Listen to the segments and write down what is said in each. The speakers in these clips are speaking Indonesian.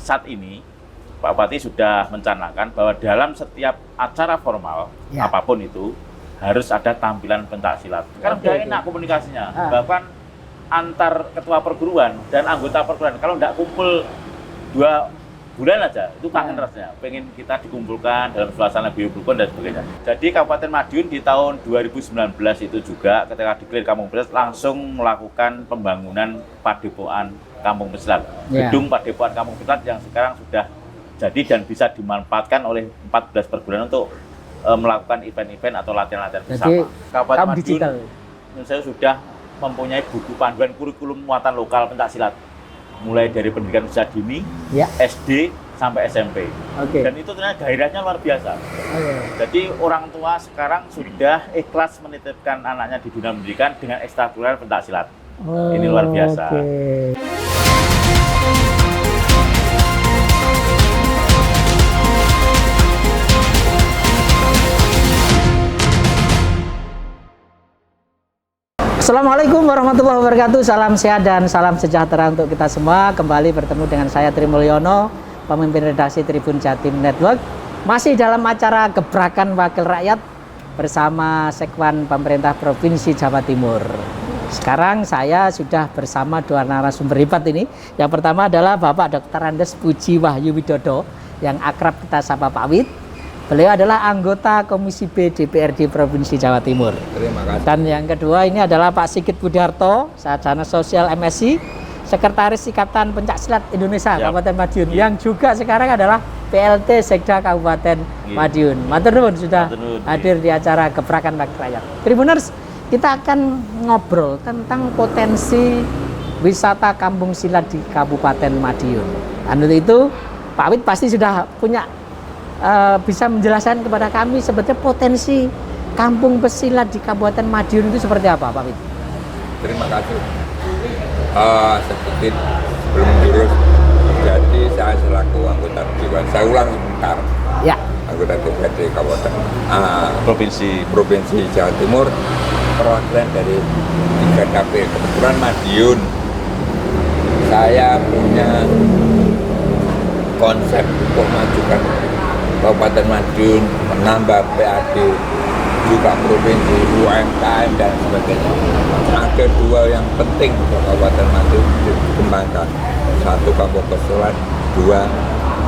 saat ini Pak Bupati sudah mencanangkan bahwa dalam setiap acara formal apapun itu harus ada tampilan pencak silat. Kan udah enak komunikasinya. Bahkan antar ketua perguruan dan anggota perguruan kalau nggak kumpul 2 bulan aja itu kangen rasanya, pengen kita dikumpulkan dalam suasana biorukun dan sebagainya. Jadi Kabupaten Madiun di tahun 2019 itu juga ketika declare Kampung Pesilat langsung melakukan pembangunan padepokan Kampung Pesilat. Gedung padepokan Kampung Pesilat yang sekarang sudah jadi dan bisa dimanfaatkan oleh 14 perguruan untuk melakukan event-event atau latihan-latihan bersama. Kabupaten Madiun saya sudah mempunyai buku panduan kurikulum muatan lokal pencaksilat. Mulai dari pendidikan usia dini, SD sampai SMP. Dan itu ternyata gairahnya luar biasa. Jadi orang tua sekarang sudah ikhlas menitipkan anaknya di dunia pendidikan dengan ekstrakurikuler pencaksilat. Ini luar biasa. Assalamualaikum warahmatullahi wabarakatuh. Salam sehat dan salam sejahtera untuk kita semua. Kembali bertemu dengan saya Tri Mulyono, pemimpin redaksi Tribun Jatim Network. Masih dalam acara Gebrakan Wakil Rakyat bersama Sekwan Pemerintah Provinsi Jawa Timur. Sekarang saya sudah bersama 2 narasumber hebat ini. Yang pertama adalah Bapak Dr. Andes Puji Wahyu Widodo yang akrab kita sapa Pak Wid. Beliau adalah anggota Komisi B DPRD Provinsi Jawa Timur. Terima kasih. Dan yang kedua ini adalah Pak Sigit Budiarto, Sarjana Sosial MSI, Sekretaris Ikatan Pencaksilat Indonesia Kabupaten Madiun, yang juga sekarang adalah PLT Sekda Kabupaten Madiun. Matur nuwun sudah hadir di acara Gebrakan Wakil Rakyat. Tribuners, kita akan ngobrol tentang potensi wisata kampung silat di Kabupaten Madiun. Dan untuk itu Pak Wid pasti sudah punya bisa menjelaskan kepada kami sebetulnya potensi kampung pesilat di Kabupaten Madiun itu seperti apa, Pak Wid? Terima kasih. Seperti sebelum jurus, jadi saya selaku anggota Dewan, saya ulang sebentar. Ya. Anggota DPRD Kabupaten Provinsi Jawa Timur, perwakilan dari 3 dapil. Kebetulan Madiun, saya punya konsep untuk majukan Kabupaten Madiun, menambah PAD, juga provinsi, UMKM dan sebagainya. Ada 2 yang penting untuk Kabupaten Madiun dikembangkan. 1 kampung pesilat, 2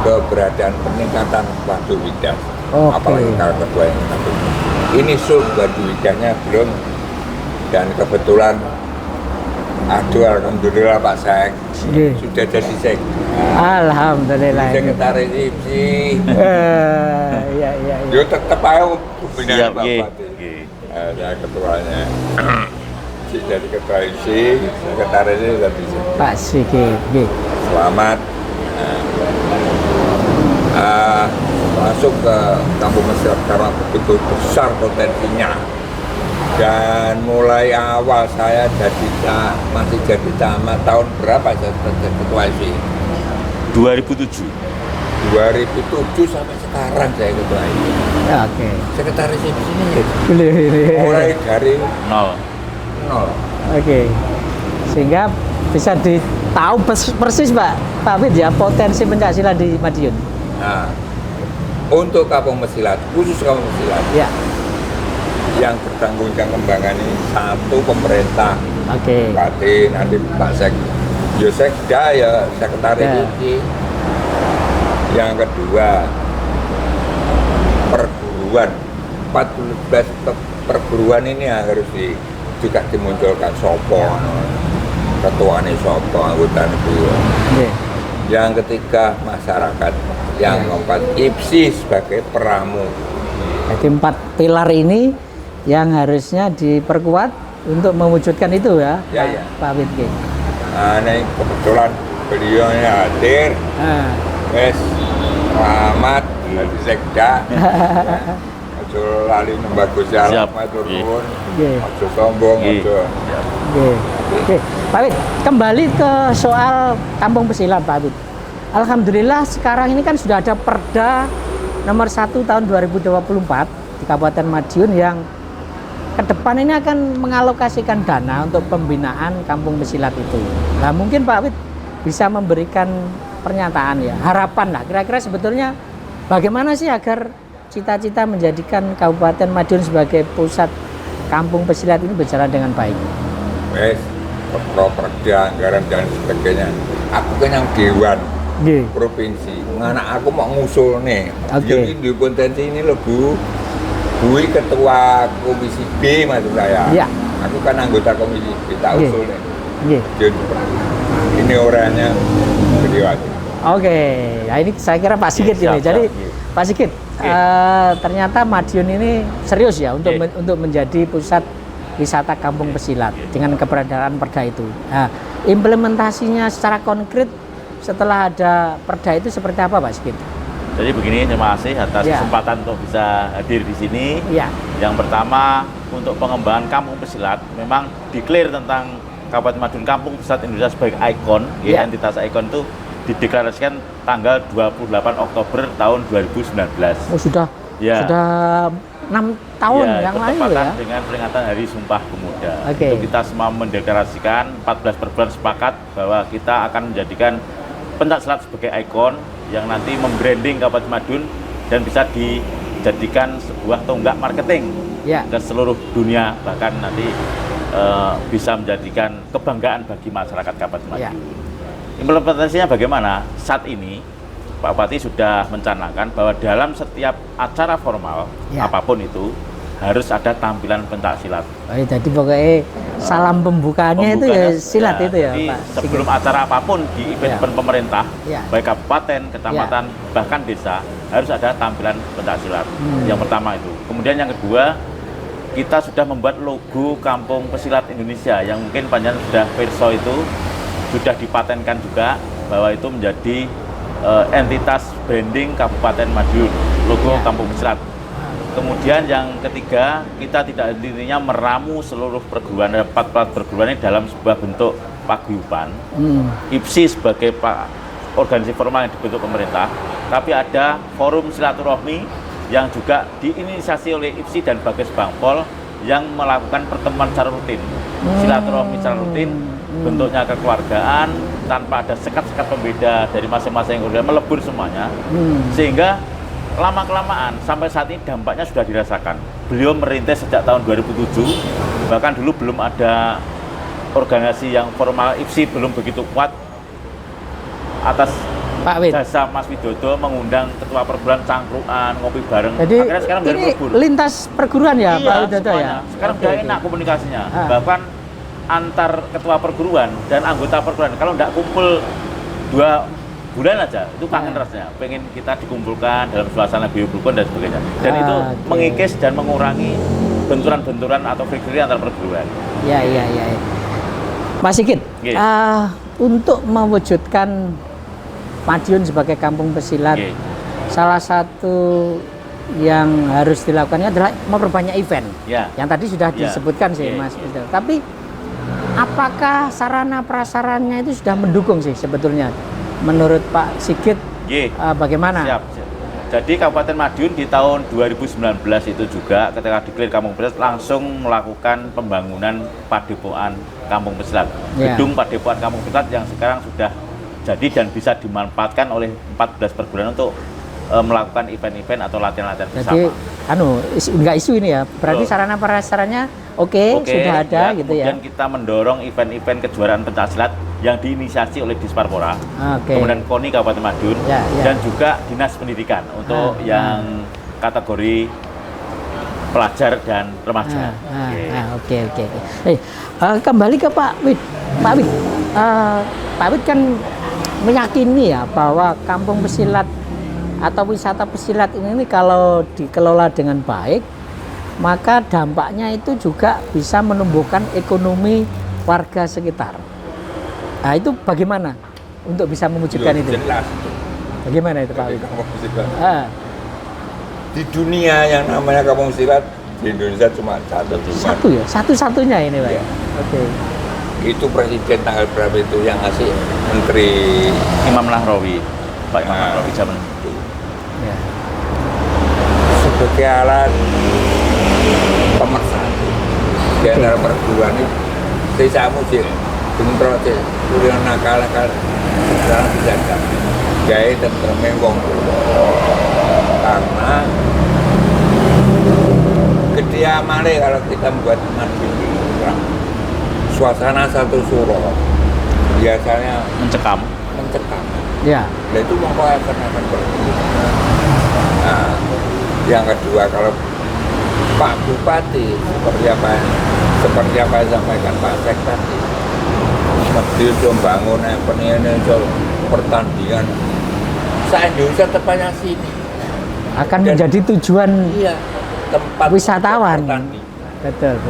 keberadaan peningkatan Wadu Widas. Apalagi kalau kedua yang satu. Ini Wadu Widasnya belum, dan kebetulan alhamdulillah Pak Sek sudah jadi Sek. Alhamdulillah. Sekretaris IPSI. Iya. Yo tetap ayo pembinaan Pak Bupati. Saya ketuanya. Dari ketua IPSI, sekretarisnya sudah bisa. Pak Sigit. Selamat. Masuk ke Kampung Pesilat karena begitu besar potensinya. Dan mulai awal saya masih jadi camat tahun berapa saya ketua IPSI? 2007 sampai sekarang saya ketua IPSI. Ya, Sekretaris IPSI ini mulai dari nol. Sehingga bisa ditahu persis Pak Wid ya potensi pencaksilat di Madiun. Nah, untuk kampung pesilat, khusus kampung pesilat. Ya. Yang bertanggung jawab kembangan ini 1 pemerintah, Bupati, nanti Pak Sek, Sekda ya sekretaris IPSI. Yang kedua perguruan, 14 perguruan ini harus juga dimunculkan sopo, ketuanya sopo, anggota negeri. Yang ketiga masyarakat, yang keempat IPSI sebagai peramu. Jadi 4 pilar ini yang harusnya diperkuat untuk mewujudkan itu ya, Pak Wid. Nah, ini kebetulan beliau hadir, selamat dari Sekda. Ojo lali membagus ya, matur nuwun. Ojo sombong, ojo. Pak Wid, kembali ke soal kampung pesilat, Pak Wid. Alhamdulillah sekarang ini kan sudah ada Perda nomor 1 tahun 2024 di Kabupaten Madiun yang ke depan ini akan mengalokasikan dana untuk pembinaan kampung pesilat itu. Nah, mungkin Pak Wid bisa memberikan pernyataan ya, harapan lah. Kira-kira sebetulnya bagaimana sih agar cita-cita menjadikan Kabupaten Madiun sebagai pusat kampung pesilat ini berjalan dengan baik? Wes, perda, anggaran dan sebagainya. Aku kan yang dewan provinsi. Anak aku mau ngusul nih. Jadi di potensi ini loh Bu. Bu ketua komisi B maksud saya. Iya. Aku kan anggota komisi B, tak usul nih. Jadi ini orangnya beliau. Oke, nah ini saya kira Pak Sigit ini. Jadi Pak Sigit, ternyata Madiun ini serius ya untuk menjadi pusat wisata kampung pesilat dengan keberadaan perda itu. Nah, implementasinya secara konkret setelah ada perda itu seperti apa Pak Sigit? Jadi begini, terima kasih atas kesempatan untuk bisa hadir di sini. Yang pertama, untuk pengembangan kampung pesilat, memang declare tentang Kabupaten Madiun Kampung Pesilat Indonesia sebagai ikon, entitas ikon itu dideklarasikan tanggal 28 Oktober tahun 2019. Oh sudah 6 tahun yang lalu ya? Dengan peringatan Hari Sumpah Pemuda. Itu kita semua mendeklarasikan, 14 perguruan sepakat bahwa kita akan menjadikan pencaksilat sebagai ikon yang nanti membranding Kabupaten Madiun dan bisa dijadikan sebuah tonggak marketing ke seluruh dunia, bahkan nanti bisa menjadikan kebanggaan bagi masyarakat Kabupaten Madiun. Implementasinya bagaimana? Saat ini Pak Bupati sudah mencanangkan bahwa dalam setiap acara formal apapun itu harus ada tampilan pencaksilat. Jadi pokoknya salam pembukaannya itu ya silat itu ya jadi Pak. Sebelum acara apapun di event pemerintah, baik kabupaten, kecamatan, bahkan desa, harus ada tampilan pencaksilat. Yang pertama itu. Kemudian yang kedua, kita sudah membuat logo Kampung Pesilat Indonesia yang mungkin panjang sudah perso itu sudah dipatenkan juga bahwa itu menjadi entitas branding Kabupaten Madiun, logo Kampung Pesilat. Kemudian yang ketiga, kita tidak intinya meramu seluruh perguruan, ada 4 perguruan ini dalam sebuah bentuk paguyuban. IPSI sebagai organisasi formal yang dibentuk pemerintah, tapi ada forum silaturahmi yang juga diinisiasi oleh IPSI dan Bages Bangpol yang melakukan pertemuan secara rutin. Silaturahmi secara rutin, bentuknya kekeluargaan, tanpa ada sekat-sekat pembeda dari masing-masing keluarga, melebur semuanya. Sehingga lama-kelamaan sampai saat ini dampaknya sudah dirasakan. Beliau merintis sejak tahun 2007, bahkan dulu belum ada organisasi yang formal, IPSI belum begitu kuat. Atas jasa Mas Widodo mengundang ketua perguruan cangkruan, ngopi bareng. Jadi akhirnya sekarang ini lintas perguruan ya Pak Widodo ya? Sekarang udah enak komunikasinya. Bahkan antar ketua perguruan dan anggota perguruan, kalau nggak kumpul 2 bulan aja, itu kangen rasanya. Pengen kita dikumpulkan dalam suasana biorukun dan sebagainya. Dan itu mengikis dan mengurangi benturan-benturan atau friksi antar perguruan. Ya. Mas Sigit, untuk mewujudkan Madiun sebagai kampung pesilat, salah satu yang harus dilakukannya adalah memperbanyak event. Yang tadi sudah disebutkan sih Mas. Tapi apakah sarana prasarannya itu sudah mendukung sih sebetulnya? Menurut Pak Sigit, bagaimana? Siap. Jadi Kabupaten Madiun di tahun 2019 itu juga ketika declare Kampung Pesilat langsung melakukan pembangunan padepokan Kampung Pesilat. Gedung padepokan Kampung Pesilat yang sekarang sudah jadi dan bisa dimanfaatkan oleh 14 perguruan untuk melakukan event-event atau latihan-latihan bersama. Jadi, nggak isu ini ya. Berarti sarana prasarannya sudah ada gitu ya. Kemudian kita mendorong event-event kejuaraan pencaksilat yang diinisiasi oleh Disparpora, kemudian KONI Kabupaten Madiun, dan juga Dinas Pendidikan untuk yang kategori pelajar dan remaja. Oke. Kembali ke Pak Wid. Pak Wid kan meyakini ya bahwa kampung pesilat atau wisata pesilat ini kalau dikelola dengan baik, maka dampaknya itu juga bisa menumbuhkan ekonomi warga sekitar. Nah itu bagaimana untuk bisa mewujudkan itu? Jelas. Bagaimana itu Pak? Di dunia yang namanya kampung pesilat di Indonesia cuma satu ya, satu-satunya ini Pak. Itu presiden tanggal berapa itu yang ngasih Menteri Imam Nahrawi, Pak Imam Nahrawi zaman itu. Sebagai alat pemersatu di antara perguruan itu, saya muji dengan proses kuliah nakal sekarang bisa diambil gaya tentreme wong karena kediamannya kalau kita buat Madiun suasana satu suro biasanya mencekam. Ya. Nah itu mau akan pergi. Nah, yang kedua kalau Pak Bupati seperti apa yang disampaikan Pak Sek tadi, mesti membangun pertandingan se-Indonesia tepatnya sini Akan menjadi tujuan tempat wisatawan. pertandingan. Betul.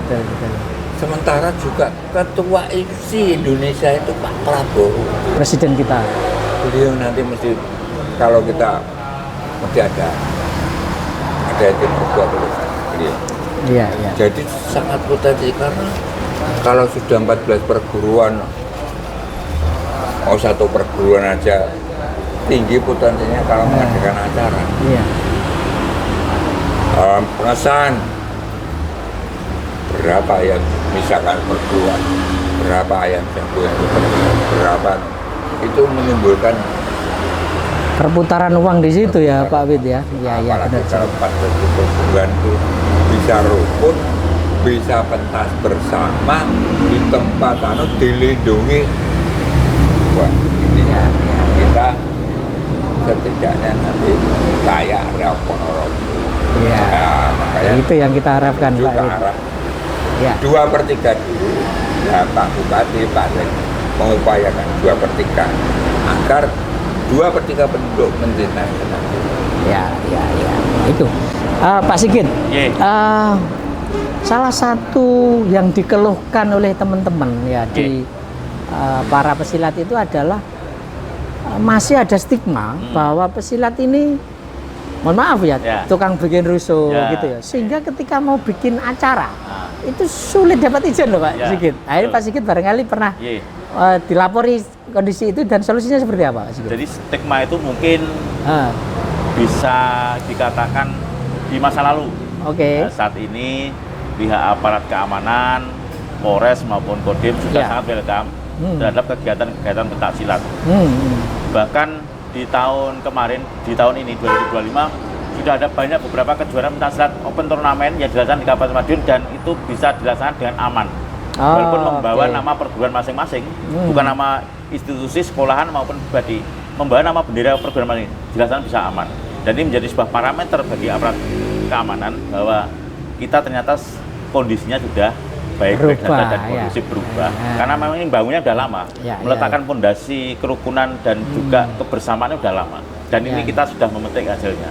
Sementara juga ketua IFSI Indonesia itu Pak Prabowo, Presiden kita. beliau nanti mesti kalau kita mesti ada itu ketua beliau. Iya. Jadi sangat potensi karena kalau sudah 14 perguruan, satu perguruan aja tinggi potensinya kalau mengadakan acara. Iya. Pengesahan berapa yang misalkan perguruan, berapa yang jago yang berapa itu menimbulkan Perputaran uang di situ ya Pak Wid ya. Iya apalagi benar. kalau 14 perguruan itu bisa rukun, bisa pentas bersama di tempat dilindungi. Wah, ini kita setidaknya nanti kayak rapor. Iya. Nah, makanya Itu yang kita harapkan Pak juga Wid. harap Ya. 2/3 dulu ya Pak Bupati Pak Lek mengupayakan 2/3 agar 2/3 penduduk mencintai. Ya. Itu. Pak Sigit. Salah satu yang dikeluhkan oleh teman-teman ya di para pesilat itu adalah masih ada stigma bahwa pesilat ini, mohon maaf ya, tukang bikin rusuh gitu ya. Sehingga ketika mau bikin acara itu sulit dapat izin loh Pak Sigit. Nah, ini Pak Sigit barangkali pernah dilapori kondisi itu dan solusinya seperti apa Pak Sigit? Jadi stigma itu mungkin bisa dikatakan di masa lalu. Oke. Saat ini pihak aparat keamanan, Polres maupun Kodim sudah sangat welcome terhadap kegiatan pencak silat. Bahkan di tahun kemarin, di tahun ini 2025 sudah ada banyak beberapa kejuaraan pencak silat open turnamen yang dilaksanakan di Kabupaten Madiun dan itu bisa dilaksanakan dengan aman. Walaupun membawa nama perguruan masing-masing, bukan nama institusi sekolahan maupun pribadi, membawa nama bendera perguruan masing-masing, dilaksanakan bisa aman. Dan ini menjadi sebuah parameter bagi aparat keamanan bahwa kita ternyata kondisinya sudah baik-baik saja dan kondusif berubah. Karena memang ini bangunnya udah lama, meletakkan fondasi kerukunan dan juga kebersamaannya udah lama. Dan ini kita sudah memetik hasilnya,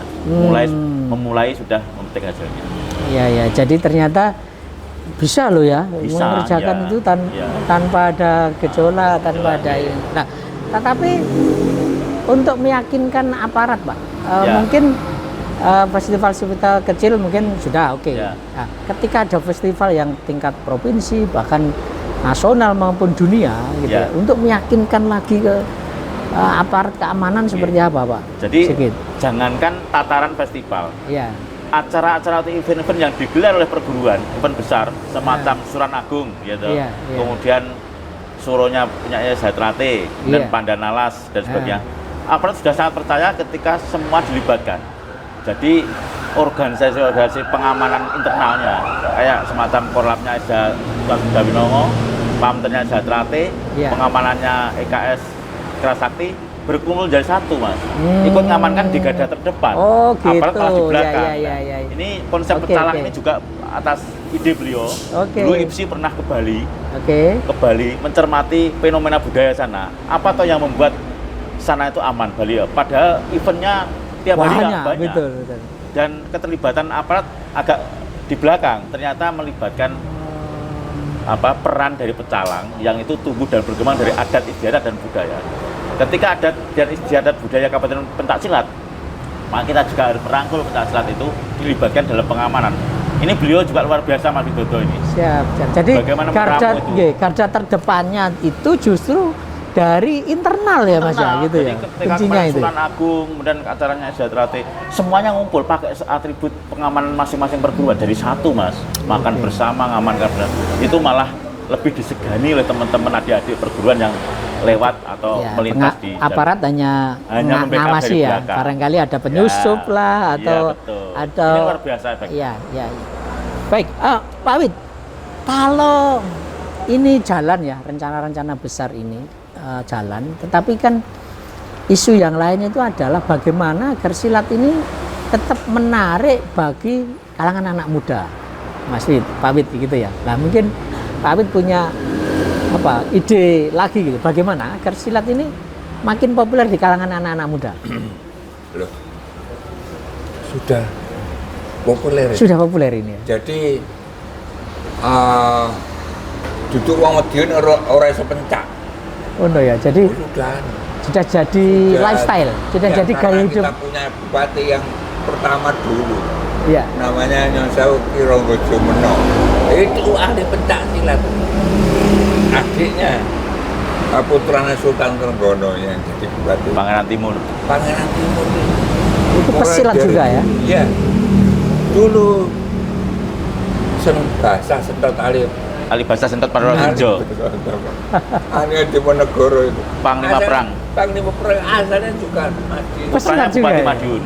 memulai sudah memetik hasilnya. Iya, jadi ternyata bisa loh ya mengerjakan itu tanpa ada gejolak, tanpa ada ini. Nah, tetapi untuk meyakinkan aparat Pak, mungkin festival-festival kecil mungkin sudah oke. Nah, ketika ada festival yang tingkat provinsi bahkan nasional maupun dunia gitu ya, untuk meyakinkan lagi ke aparat keamanan seperti apa Pak? Jadi Sigit. Jangankan tataran festival, acara-acara atau event-event yang digelar oleh perguruan, event besar semacam Suran Agung gitu, kemudian suronya punya Zatrate dan Pandanalas dan sebagainya, aparat sudah sangat percaya ketika semua dilibatkan. Jadi organisasi pengamanan internalnya kayak semacam korlapnya Dawinongo, pamternya Zatrate, pengamanannya EKS Kerasakti berkumpul jadi satu Mas, ikut ngamankan di garda terdepan, aparat malah di belakang. Ini konsep pecalang ini juga atas ide beliau. Dulu IPSI pernah ke Bali, mencermati fenomena budaya sana. Apa toh yang membuat sana itu aman Bali? Padahal eventnya tiap hari banyak. Betul. Dan keterlibatan aparat agak di belakang, ternyata melibatkan peran dari pecalang yang itu tumbuh dan berkembang dari adat istiadat dan budaya. Ketika adat dan istiadat budaya Kabupaten Pencaksilat, maka kita juga harus merangkul Pencaksilat itu dilibatkan dalam pengamanan. Ini beliau juga luar biasa Mas Widodo ini. Siap. Jadi garda terdepannya itu justru dari internal ya Mas ya, gitu ya. Kuncinya itu. Suran Agung, kemudian acaranya Zatrate, semuanya ngumpul pakai atribut pengamanan masing-masing perguruan dari satu Mas. Makan bersama, ngamankan bersama. Itu malah lebih disegani oleh teman-teman adik-adik perguruan yang lewat atau melintas di aparat hanya mengawasi ya. Barangkali ada penyusup lah atau ini luar biasa efeknya. Iya. Baik, Pak Wid, kalau ini jalan ya, rencana-rencana besar ini jalan, tetapi kan isu yang lain itu adalah bagaimana agar silat ini tetap menarik bagi kalangan anak muda, Mas Wid, Pak Wid gitu ya. Nah mungkin Pak Wid punya ide lagi gitu, bagaimana agar silat ini makin populer di kalangan anak-anak muda? Loh, sudah populer. Sudah populer ini. Ya? Jadi duduk wong Madiun ora iso pencak. Oh no ya, jadi sudah jadi lifestyle, sudah jadi gaya hidup. Kita punya bupati yang pertama dulu. Iya. Namanya Nyonsau Kironggo Jumeno. Itu ahli pencak silat. Adiknya putranya Sultan Trenggono yang jadi bupati. Pangeran Timur. Itu pesilat juga ya? Iya. Dulu seneng bahasa sentot Alibasa Sentot Paduraharjo. Ane di Monegoro itu. Panglima Perang asalnya juga Madiun. Pesilat juga Bupati ya? Madiun.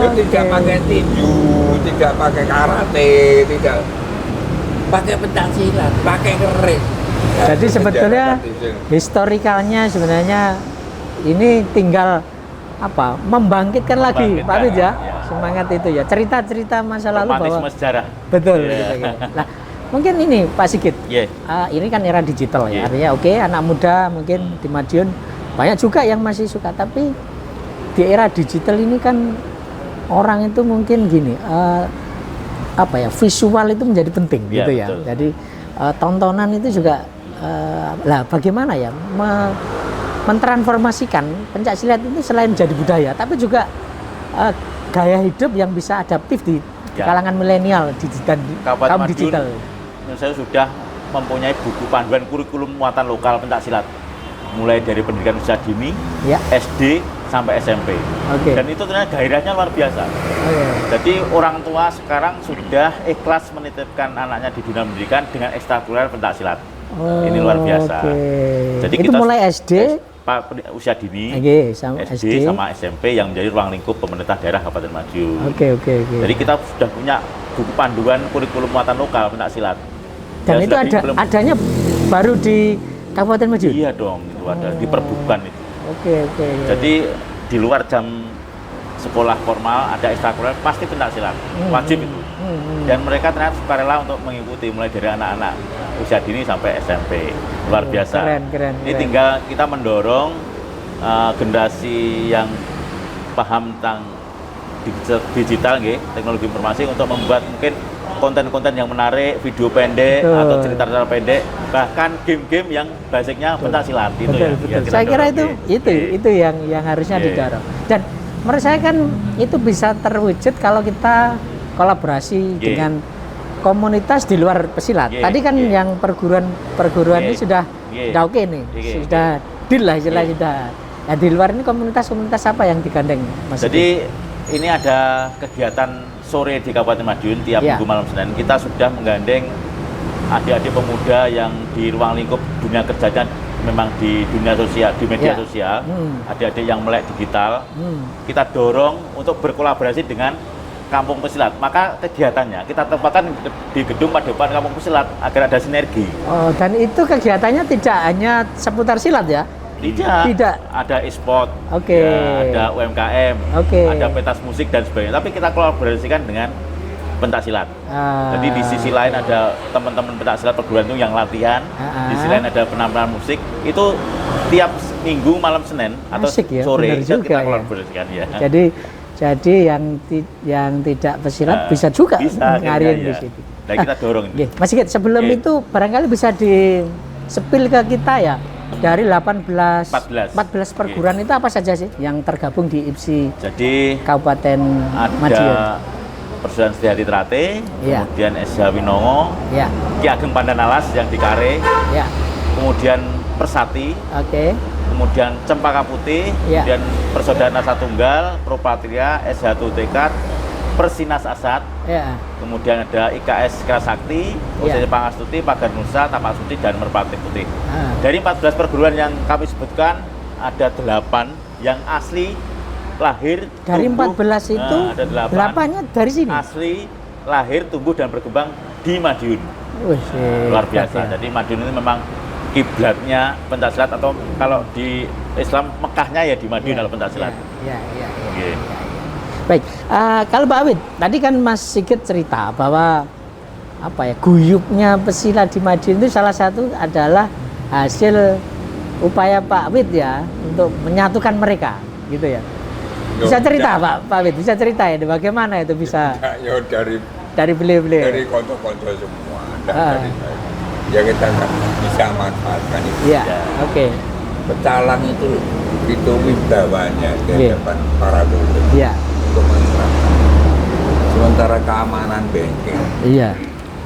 Dia tidak pakai tinju, tidak pakai karate, tidak pakai pencak silat, pakai keris. Jadi sebetulnya historikalnya sebenarnya ini tinggal membangkitkan lagi Pak Wid ya, semangat itu ya, cerita-cerita masa lalu bahwa sejarah. Betul gitu. Nah, mungkin ini Pak Sigit, ini kan era digital ya, artinya anak muda mungkin di Madiun banyak juga yang masih suka, tapi di era digital ini kan orang itu mungkin gini, visual itu menjadi penting gitu ya. Betul. Jadi tontonan itu juga bagaimana ya mentransformasikan pencak silat itu selain jadi budaya, tapi juga gaya hidup yang bisa adaptif di kalangan milenial dan kaum digital. Saya sudah mempunyai buku panduan kurikulum muatan lokal pencak silat, mulai dari pendidikan usia dini, SD sampai SMP. Dan itu ternyata gairahnya luar biasa. Jadi orang tua sekarang sudah ikhlas menitipkan anaknya di dunia pendidikan dengan ekstrakurikuler pencak silat. Ini luar biasa. Jadi itu kita mulai SD, usia dini, SD sama SMP yang menjadi ruang lingkup pemerintah daerah Kabupaten Madiun. Jadi kita sudah punya buku panduan kurikulum muatan lokal pencak silat. Dan itu adanya baru di Kabupaten Madiun? Iya dong, itu ada di Perbukan itu. Jadi di luar jam sekolah formal ada ekstrakurikuler pasti pencak silat, wajib itu. Dan mereka ternyata sukarela untuk mengikuti mulai dari anak-anak usia dini sampai SMP. Luar biasa. Keren. Ini tinggal kita mendorong generasi yang paham tentang digital, teknologi informasi untuk membuat mungkin konten-konten yang menarik, video pendek atau cerita-cerita pendek, bahkan game-game yang basicnya pencak silat. Saya kira itu yang harusnya didorong. Dan menurut saya kan itu bisa terwujud kalau kita kolaborasi dengan komunitas di luar pesilat. Tadi kan yang perguruan ini sudah oke nih, sudah deal lah istilahnya sudah. Nah di luar ini komunitas apa yang digandeng, Mas? Jadi ini ada kegiatan sore di Kabupaten Madiun tiap minggu malam Senin. Kita sudah menggandeng adik-adik pemuda yang di ruang lingkup dunia kerjanya memang di dunia sosial, di media sosial, adik-adik yang melek digital. Kita dorong untuk berkolaborasi dengan Kampung Pesilat. Maka kegiatannya kita tempatkan di gedung Padepokan Kampung Pesilat agar ada sinergi. Dan itu kegiatannya tidak hanya seputar silat ya? Tidak. Ada e-sport, ada UMKM, ada pentas musik dan sebagainya. Tapi kita kolaborasikan dengan pencak silat. Jadi di sisi lain ada teman-teman pencak silat perguruan itu yang latihan, di sisi lain ada penampilan musik. Itu tiap minggu malam Senin atau sore kita kolaborasikan ya. Jadi yang tidak pesilat bisa juga ngariin di situ. Nah, kita dorong ini. Mas Sigit, sebelum itu barangkali bisa di-spill ke kita ya. Dari 14 perguruan itu apa saja sih yang tergabung di IPSI Kabupaten Madiun? Ada Perguruan Setiadi Trate, kemudian SH Winongo, Ki Ageng Pandanalas yang di Kare, kemudian Persati, kemudian Cempaka Putih, kemudian Persaudaraan Asa Tunggal, Propatria, SH Tutekat, Persinas Asad, Ya. kemudian ada IKS Kerasakti, OCC Pangastuti, Pagar Nusa, Tapak Suci, dan Merpati Putih. Dari 14 perguruan yang kami sebutkan, ada 8 yang asli lahir Dari tumbuh, 14 itu, ada 8-nya dari sini? asli lahir tumbuh dan berkembang di Madiun. Wih, Luar biasa. ya. Jadi Madiun ini memang kiblatnya pencaksilat, atau kalau di Islam Mekahnya ya di Madiun kalau pencaksilat. Ya. Iya. Baik, kalau Pak Awid, tadi kan Mas Sigit cerita bahwa apa ya, guyupnya pesilat di Madiun itu salah satu adalah hasil upaya Pak Awid ya untuk menyatukan mereka, gitu ya. Bisa cerita Pak Awid, bisa cerita ya bagaimana itu bisa Ya dari beliau-beliau. dari konco-konco semua, dari saya. Ya kita kan bisa manfaatkan itu. Iya, oke. Pecalang itu wibawanya di Iya. depan para guru Iya, untuk menerapkan. Sementara keamanan banking, iya,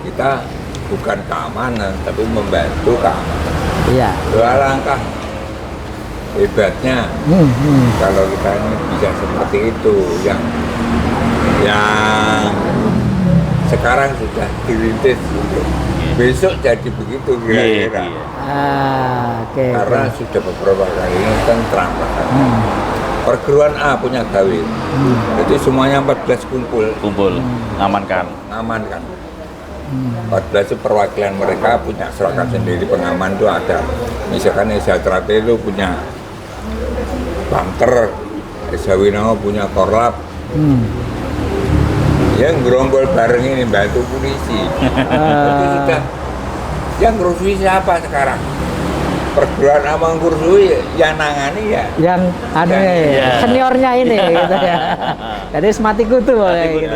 kita bukan keamanan tapi membantu keamanan. iya. Dua langkah hebatnya kalau kita ini bisa seperti itu, yang sekarang sudah dirintis gitu. Besok jadi begitu kira-kira. Oke. Karena sudah beberapa kali ini tentram. Perguruan A punya gawe. Jadi semuanya 14 Kumpul, ngamankan. amankan. 14 itu perwakilan mereka punya seragam sendiri, pengaman itu ada. Misalkan Esa Trate itu punya banter, Esa Winawa punya korlap. Yang gerombol bareng ini bantu polisi. Itu sudah. Yang ngerusui siapa sekarang? Perguruan Amang Kursui yang nangani ya. Yang seniornya ini gitu ya. Jadi semati kutu boleh gitu.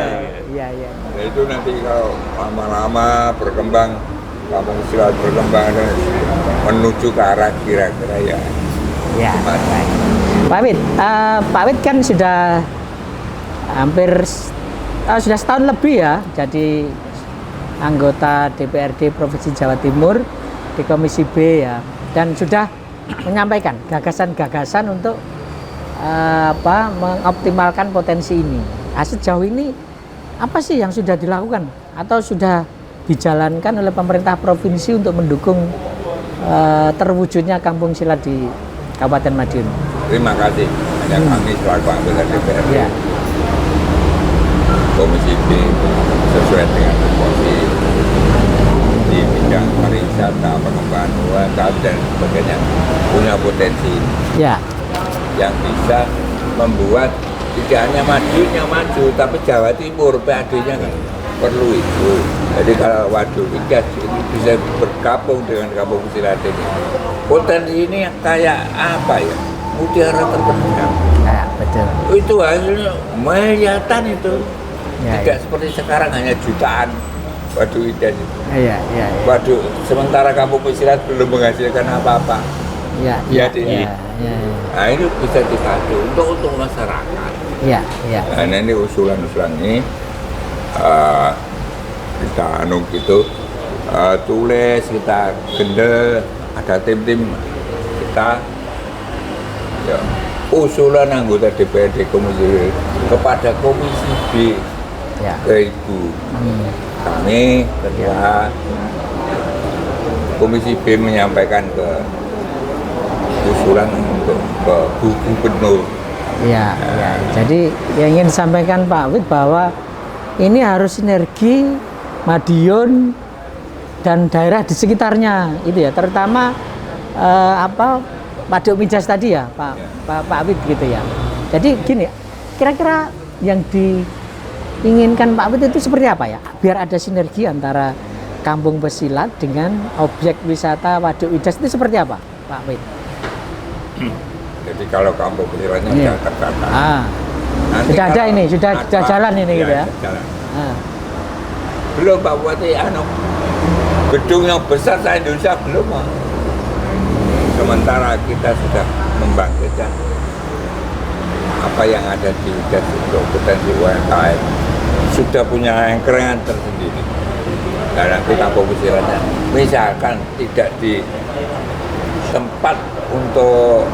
Iya. Nah, itu nanti kalau lama-lama berkembang, kampung silat berkembang dan menuju ke arah kira-kira ya. Ya. Pak Awid kan sudah hampir sudah setahun lebih ya jadi anggota DPRD Provinsi Jawa Timur di Komisi B ya, dan sudah menyampaikan gagasan-gagasan untuk mengoptimalkan potensi ini. Sejauh ini apa sih yang sudah dilakukan atau sudah dijalankan oleh pemerintah provinsi untuk mendukung terwujudnya kampung silat di Kabupaten Madiun? Terima kasih. Hanya kami selaku anggota DPRD. Ya. Komisi B sesuai dengan tupoksi di bidang pariwisata, pengembangan UMKM dan sebagainya punya potensi Ya. yang bisa membuat tidak hanya Madiun yang maju, tapi Jawa Timur PAD-nya kan perlu itu. Jadi kalau Waduk Wigas ini bisa bergabung dengan kampung silat ini, potensi ini kayak apa ya? Mutiara terbenam. Ya, betul. Itu hasilnya miliaran itu. Tidak seperti sekarang hanya jutaan waduk ikan itu. Iya. Waduk sementara kampung pesilat belum menghasilkan apa-apa. Iya. Nah ini bisa dipakai untuk masyarakat. Iya. Nah ini usulan-usulan ini kita gitu, tulis, kita gendel, ada tim-tim kita. Ya, usulan anggota DPRD Komisi kepada Komisi B. Ya. Ke Ibu kami ketua Komisi B menyampaikan ke usulan untuk ke Bu Gubernur. Ya. Jadi yang ingin disampaikan Pak Awid bahwa ini harus sinergi Madiun dan daerah di sekitarnya itu ya, terutama Waduk Migas tadi ya Pak Awid gitu ya. Jadi gini, kira-kira yang diinginkan Pak Awid itu seperti apa ya? Biar ada sinergi antara kampung pesilat dengan objek wisata Waduk Migas itu seperti apa Pak Awid? Jadi kalau kampung pesilatnya sudah tertata. Sudah ada ini, sudah jalan ini gitu ya. Jalan. Belum Pak Bupati, gedung yang besar se Indonesia belum. Sementara kita sudah membangkitkan apa yang ada di untuk potensi UMKM, sudah punya angkringan tersendiri. Dan nanti kampung pesilatnya, misalkan tidak di tempat untuk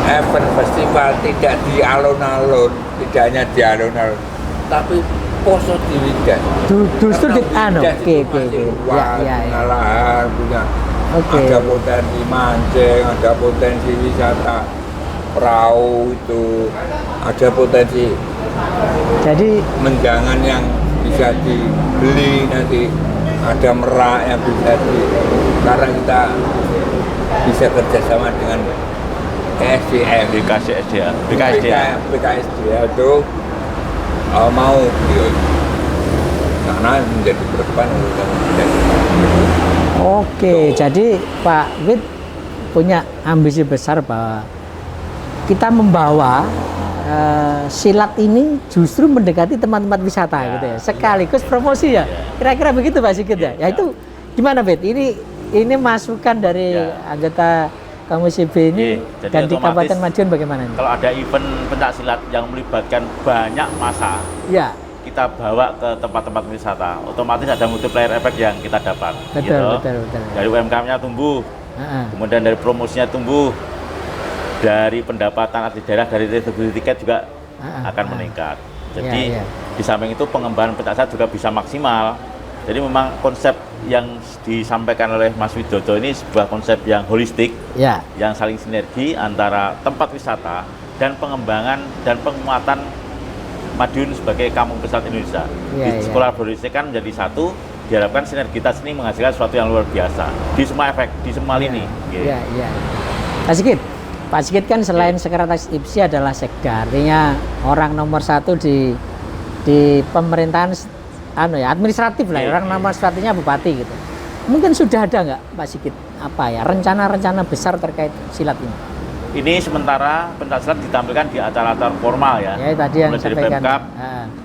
event festival, tidak di alun-alun, tidak hanya di alun-alun, tapi poso diwidas. Justru di oke. Ya. Pengalaman punya. Oke. Ada potensi mancing, ada potensi wisata perahu itu, ada potensi. Jadi menjangan yang bisa dibeli nanti, ada merak yang bisa sekarang kita bisa kerjasama dengan SDM, BKSDA itu mau karena menjadi berdepan untuk Oke, jadi Pak Wid punya ambisi besar bahwa kita membawa silat ini justru mendekati tempat-tempat wisata gitu ya, sekaligus promosi ya. Kira-kira begitu Pak Sigit ya. Ya itu gimana Bet? Ini masukan dari anggota Komisi B ini dan di Kabupaten Madiun bagaimana ini? Kalau ada event pencaksilat yang melibatkan banyak massa, kita bawa ke tempat-tempat wisata, otomatis ada multiplier effect yang kita dapat. Betul. Dari UMKM-nya tumbuh, kemudian dari promosinya tumbuh, dari pendapatan atlet daerah, dari distribusi tiket juga akan meningkat. Jadi di samping itu pengembangan pencaksilat juga bisa maksimal. Jadi memang konsep yang disampaikan oleh Mas Widodo ini sebuah konsep yang holistik, yang saling sinergi antara tempat wisata dan pengembangan dan penguatan Madiun sebagai kampung pencilat Indonesia. Kolaborasikan menjadi satu, diharapkan sinergitas ini menghasilkan sesuatu yang luar biasa di semua efek, di semua lini. Pak Sigit kan selain sekretaris IPSI adalah sekda, artinya orang nomor satu di pemerintahan administratif lah, orang nomor satunya bupati gitu. Mungkin sudah ada nggak Pak Sigit rencana-rencana besar terkait silat ini? Ini sementara pencaksilat ditampilkan di acara-acara formal ya. Tadi yang mulai dari Pemkab,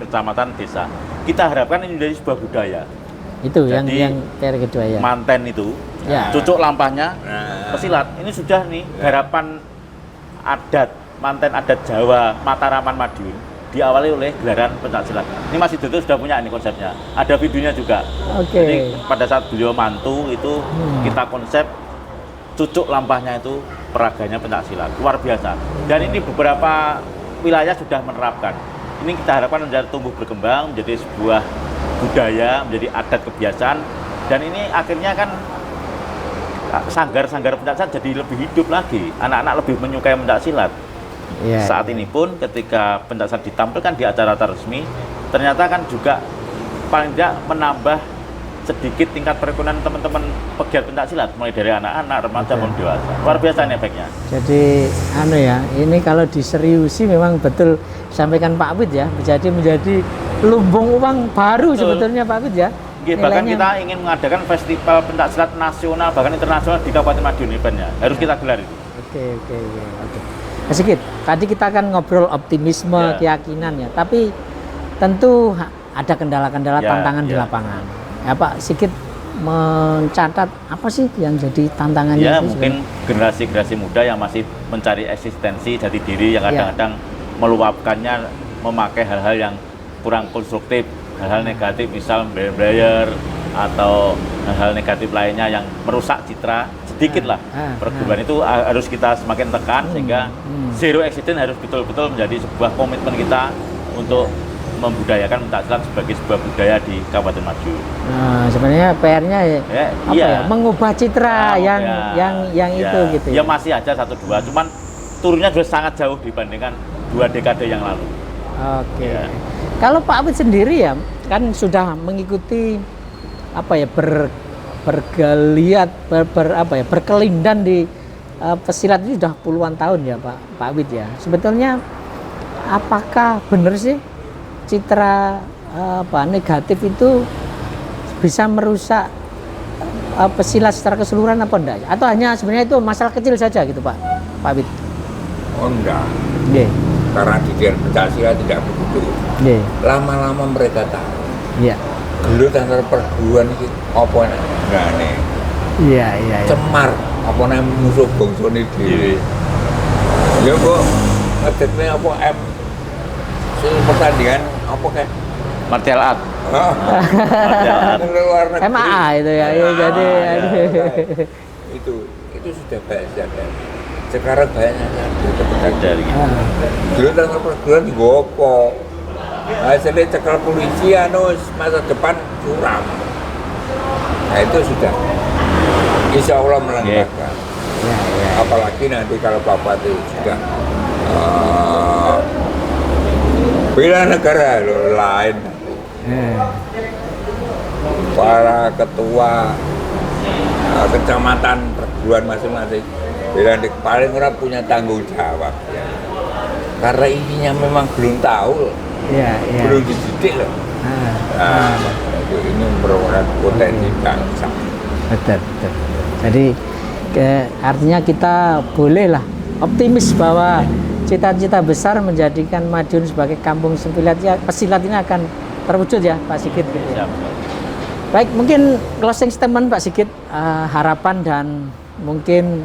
kecamatan, desa. Kita harapkan ini menjadi sebuah budaya. Itu jadi, yang kedua ya. Manten itu, cucuk lampahnya, pesilat. Ini sudah nih garapan adat, manten adat Jawa, Mataraman Madiun, diawali oleh gelaran pencaksilat. Ini Mas Widodo sudah punya ini konsepnya. Ada videonya juga. Jadi pada saat beliau mantu itu kita konsep cucuk lampahnya itu peraganya pencaksilat. Luar biasa. Dan ini beberapa wilayah sudah menerapkan. Ini kita harapkan menjadi tumbuh berkembang, menjadi sebuah budaya, menjadi adat kebiasaan. Dan ini akhirnya kan sanggar-sanggar pencaksilat jadi lebih hidup lagi. Anak-anak lebih menyukai pencaksilat. Saat ini pun ketika pencaksilat ditampilkan di acara-acara resmi, ternyata kan juga paling tidak menambah sedikit tingkat perekonomian teman-teman pegiat pencaksilat, mulai dari anak-anak, remaja maupun dewasa. Luar biasa ini efeknya. Jadi ini kalau diseriusi memang betul sampaikan Pak Wid ya, menjadi lumbung uang baru sebetulnya Pak Wid ya. Bahkan kita ingin mengadakan festival pencaksilat nasional bahkan internasional di Kabupaten Madiun eventnya. Harus kita gelar itu. Oke. Mas Sigit, tadi kita akan ngobrol optimisme, keyakinan ya, tapi tentu ada kendala-kendala tantangan di lapangan. Ya Pak Sigit mencatat apa sih yang jadi tantangannya? Ya mungkin generasi-generasi muda yang masih mencari eksistensi jati diri, yang kadang-kadang meluapkannya memakai hal-hal yang kurang konstruktif, hal-hal negatif, misal membayar atau hal-hal negatif lainnya yang merusak citra sedikit lah. Perguruan itu harus kita semakin tekan sehingga zero accident harus betul-betul menjadi sebuah komitmen kita untuk membudayakan pencaksilat sebagai sebuah budaya di Kabupaten Madiun. Nah, sebenarnya PR-nya mengubah citra yang itu gitu. Ya masih aja 1-2, cuman turunnya sudah sangat jauh dibandingkan 2 dekade yang lalu. Oke. Kalau Pak Wid sendiri ya kan sudah mengikuti bergeliat berkelindan di pesilat itu sudah puluhan tahun ya Pak Wid ya. Sebetulnya apakah benar sih citra negatif itu bisa merusak pesilat secara keseluruhan apa enggak? Atau hanya sebenarnya itu masalah kecil saja gitu Pak Wid? Oh enggak. Karena didikan pencaksilat tidak begitu. Lama-lama mereka tahu. Gelut antar perguruan ini apa enggak aneh. Cemar apa namanya musuh bangsane dhewe. Ya kok ngedekne apa pertandingan apa kayak martial art. MA itu ya. Jadi itu sudah banyak. Sekarang banyak yang dari dulu tanpa perguruan di gopo hasilnya cekel polisi masa depan suram. Nah itu sudah insya Allah melengkapi. Apalagi nanti kalau Pak Bupati sudah bela negara lain. Para ketua kecamatan perguruan masing-masing bela paling orang punya tanggung jawab ya. Karena ininya memang belum tahu, belum dididik loh. Ini merupakan potensi bangsa. Betul. Jadi artinya kita bolehlah optimis bahwa cita-cita besar menjadikan Madiun sebagai kampung pesilat ini akan terwujud ya Pak Sigit. Gitu ya. Baik, mungkin closing statement Pak Sigit, harapan dan mungkin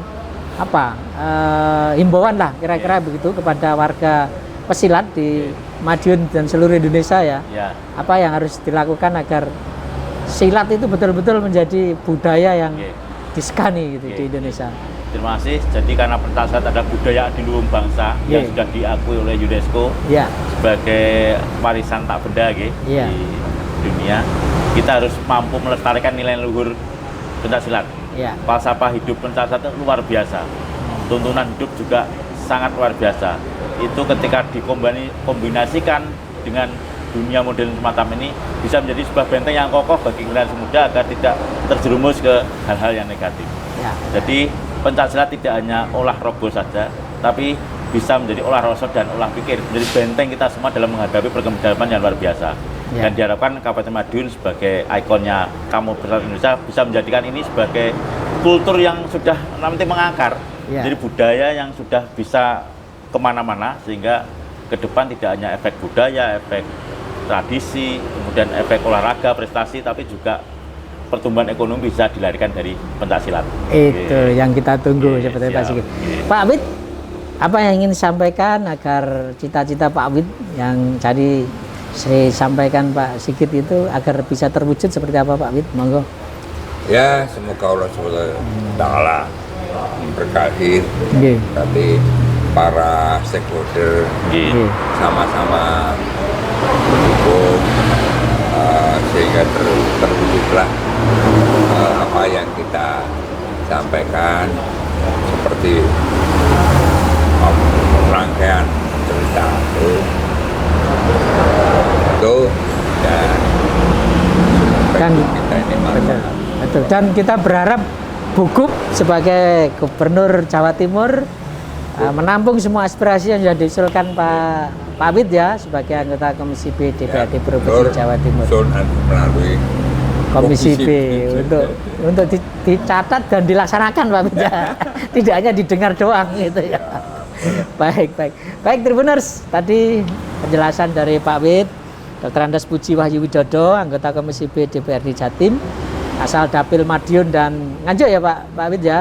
himbauan lah kira-kira begitu kepada warga pesilat di Madiun dan seluruh Indonesia ya. Apa yang harus dilakukan agar silat itu betul-betul menjadi budaya yang disegani gitu di Indonesia. Terima kasih. Jadi karena pencaksilat adalah budaya adiluhung bangsa yang sudah diakui oleh UNESCO sebagai warisan tak benda di dunia, kita harus mampu melestarikan nilai luhur pencaksilat. Falsafah hidup pencaksilat itu luar biasa. Tuntunan hidup juga sangat luar biasa. Itu ketika dikombinasikan dengan dunia modern semacam ini bisa menjadi sebuah benteng yang kokoh bagi generasi muda agar tidak terjerumus ke hal-hal yang negatif. Jadi pencaksilat tidak hanya olah rogo saja, tapi bisa menjadi olah rasa dan olah pikir, menjadi benteng kita semua dalam menghadapi perkembangan yang luar biasa. Dan diharapkan Kabupaten Madiun sebagai ikonnya kampung pesilat Indonesia bisa menjadikan ini sebagai kultur yang sudah nanti mengakar, jadi budaya yang sudah bisa kemana-mana, sehingga ke depan tidak hanya efek budaya, efek tradisi, kemudian efek olahraga, prestasi, tapi juga pertumbuhan ekonomi bisa dilarikan dari pencaksilat. Itu yang kita tunggu seperti Pak Sigit. Pak Awid, apa yang ingin disampaikan agar cita-cita Pak Awid yang tadi saya sampaikan Pak Sigit itu agar bisa terwujud seperti apa Pak Awid? Monggo. Ya, semoga Allah SWT memberkahi. Tapi para stakeholder sama-sama mendukung sehingga terwujudlah apa yang kita sampaikan seperti rangkaian cerita itu dan kita ini betul. Dan kita berharap Bukup sebagai Gubernur Jawa Timur menampung semua aspirasi yang sudah diusulkan Pak Awid ya sebagai anggota Komisi B DPRD Provinsi Jawa Timur. Melalui Komisi B untuk dicatat dan dilaksanakan Pak Awid ya. Tidak hanya didengar doang gitu ya. Baik Tribuners, tadi penjelasan dari Pak Awid, Dr. Andes Puji Wahyu Widodo, anggota Komisi B DPRD Jatim, asal Dapil Madiun dan Nganjuk ya Pak Awid ya.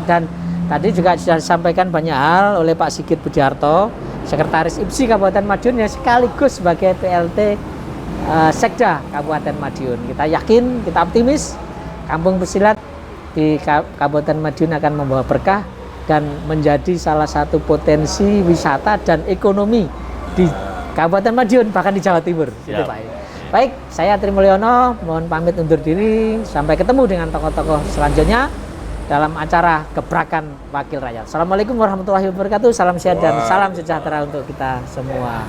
Dan tadi juga sudah disampaikan banyak hal oleh Pak Sigit Pudiarto, Sekretaris IPSI Kabupaten Madiun yang sekaligus sebagai PLT Sekda Kabupaten Madiun. Kita yakin, kita optimis kampung pesilat di Kabupaten Madiun akan membawa berkah dan menjadi salah satu potensi wisata dan ekonomi di Kabupaten Madiun, bahkan di Jawa Timur. Itu Pak. Baik, saya Tri Mulyono, mohon pamit undur diri. Sampai ketemu dengan tokoh-tokoh selanjutnya dalam acara Gebrakan Wakil Rakyat. Assalamualaikum warahmatullahi wabarakatuh. Salam sehat dan salam sejahtera untuk kita semua.